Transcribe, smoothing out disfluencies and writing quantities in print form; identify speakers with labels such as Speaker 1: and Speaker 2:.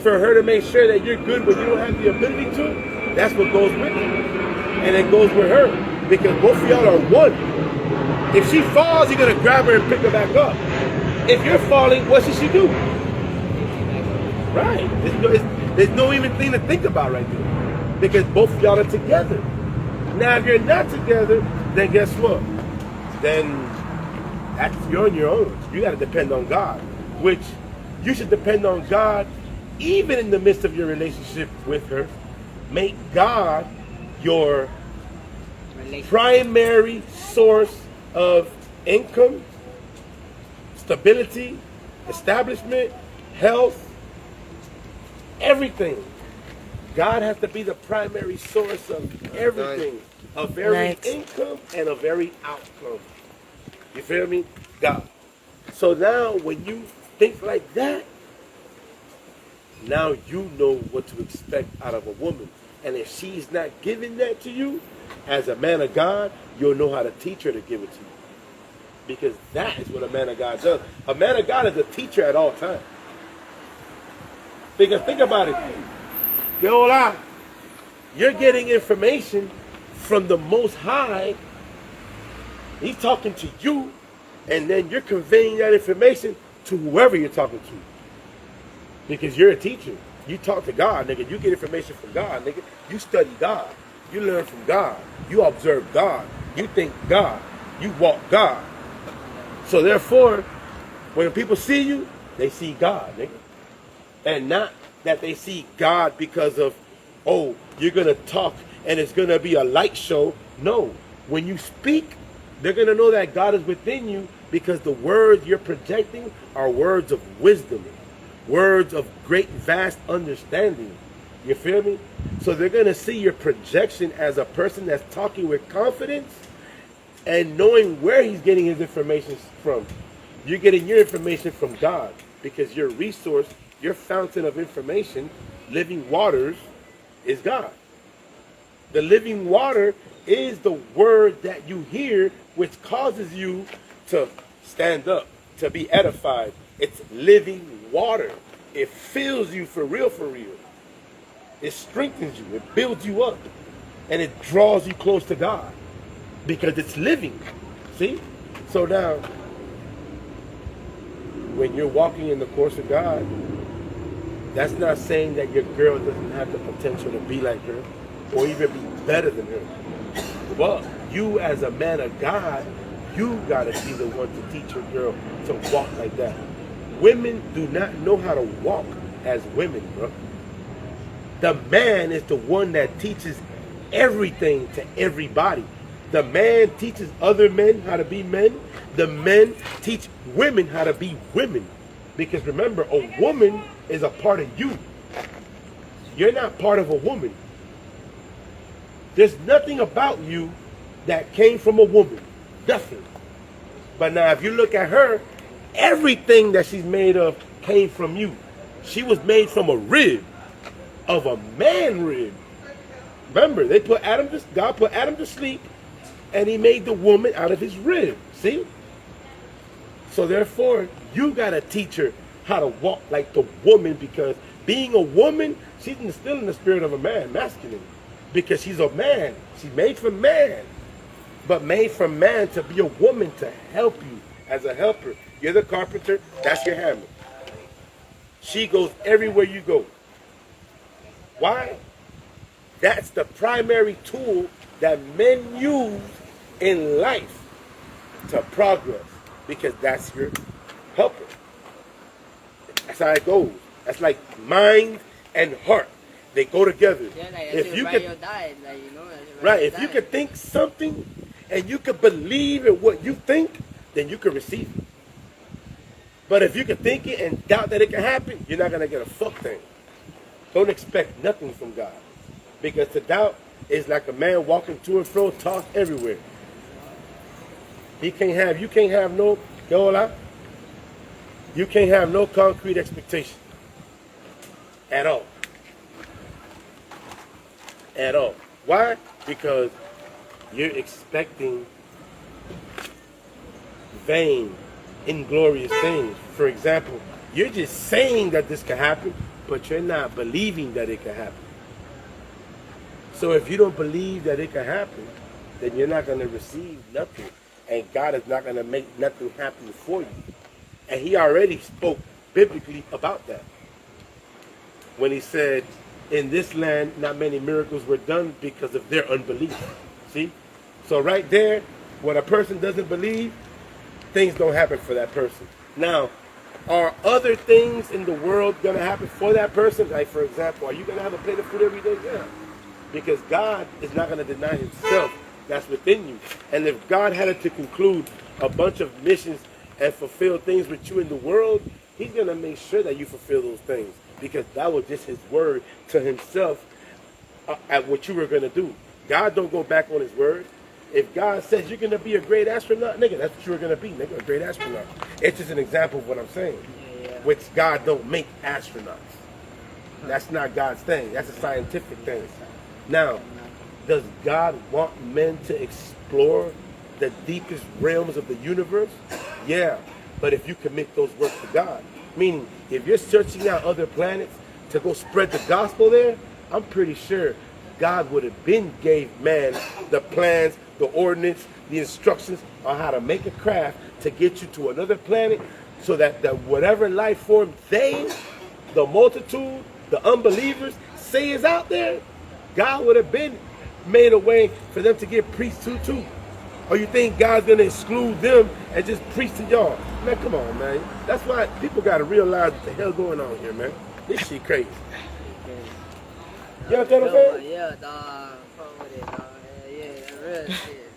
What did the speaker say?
Speaker 1: for her to make sure that you're good when you don't have the ability to, that's what goes with you. And it goes with her. Because both of y'all are one. If she falls, you're going to grab her and pick her back up. If you're falling, what should she do? Right. There's no even thing to think about right there. Because both of y'all are together. Now, if you're not together, then guess what? Then you're on your own. You got to depend on God. Which you should depend on God even in the midst of your relationship with her. Make God your primary source of income, stability, establishment, health, everything. God has to be the primary source of everything, of every income and of every outcome. You feel me? God. So now when you think like that, now you know what to expect out of a woman. And if she's not giving that to you, as a man of God, you'll know how to teach her to give it to you. Because that is what a man of God does. A man of God is a teacher at all times. Because think about it. You're getting information from the Most High. He's talking to you, and then you're conveying that information to whoever you're talking to. Because you're a teacher. You talk to God, nigga. You get information from God, nigga. You study God. You learn from God. You observe God. You think God. You walk God. So therefore, when people see you, they see God, nigga. And not that they see God because of, oh, you're going to talk and it's going to be a light show. No. When you speak, they're going to know that God is within you because the words you're projecting are words of wisdom. Words of great, vast understanding. You feel me? So they're going to see your projection as a person that's talking with confidence and knowing where he's getting his information from. You're getting your information from God because your resource, your fountain of information, living waters, is God. The living water is the word that you hear, which causes you to stand up, to be edified. It's living water. It fills you for real, for real. It strengthens you. It builds you up. And it draws you close to God. Because it's living. See? So now, when you're walking in the course of God, that's not saying that your girl doesn't have the potential to be like her or even be better than her. But you as a man of God, you gotta be the one to teach your girl to walk like that. Women do not know how to walk as women, bro. The man is the one that teaches everything to everybody. The man teaches other men how to be men. The men teach women how to be women. Because remember, a woman is a part of you. You're not part of a woman. There's nothing about you that came from a woman. Nothing. But now if you look at her, everything that she's made of came from you. She was made from a rib, of a man rib. Remember, God put Adam to sleep, and he made the woman out of his rib. See? So therefore, you got to teach her how to walk like the woman, because being a woman, she's still in the spirit of a man, masculine. Because she's a man. She's made from man. But made from man to be a woman to help you as a helper. You're the carpenter, that's your hammer. She goes everywhere you go. Why? That's the primary tool that men use in life to progress. Because that's your helper. That's how it goes. That's like mind and heart. They go together.
Speaker 2: Yeah, like
Speaker 1: if you could,
Speaker 2: died, like, you know,
Speaker 1: right, if you could think something and you could believe in what you think, then you can receive it. But if you can think it and doubt that it can happen, you're not going to get a fuck thing. Don't expect nothing from God. Because to doubt is like a man walking to and fro, tossed everywhere. You can't have no concrete expectation. At all. At all. Why? Because you're expecting vain, inglorious things. For example, You're just saying that this can happen, but you're not believing that it can happen. So if you don't believe that it can happen, then you're not going to receive nothing. And God is not going to make nothing happen for you. And he already spoke biblically about that. When he said, in this land, not many miracles were done because of their unbelief. See? So right there, when a person doesn't believe, things don't happen for that person. Now, are other things in the world going to happen for that person? Like, for example, are you going to have a plate of food every day? Yeah. Because God is not going to deny himself. That's within you. And if God had to conclude a bunch of missions and fulfill things with you in the world, he's going to make sure that you fulfill those things. Because that was just his word to himself at what you were going to do. God don't go back on his word. If God says you're going to be a great astronaut, nigga, that's what you're going to be, nigga, a great astronaut. It's just an example of what I'm saying. Which God don't make astronauts. That's not God's thing. That's a scientific thing. Now, does God want men to explore the deepest realms of the universe? Yeah. But if you commit those works to God, meaning if you're searching out other planets to go spread the gospel there, I'm pretty sure God would have been gave man the plans, the ordinance, the instructions on how to make a craft to get you to another planet so that whatever life form they, the multitude, the unbelievers, say is out there, God would have been made a way for them to get preached to too. Or you think God's going to exclude them and just preach to y'all? Man, come on, man. That's why people got to realize what the hell going on here, man. This shit crazy. You understand what I'm saying?
Speaker 2: Yeah, dog. Fuck with it, dog. Yeah, real shit.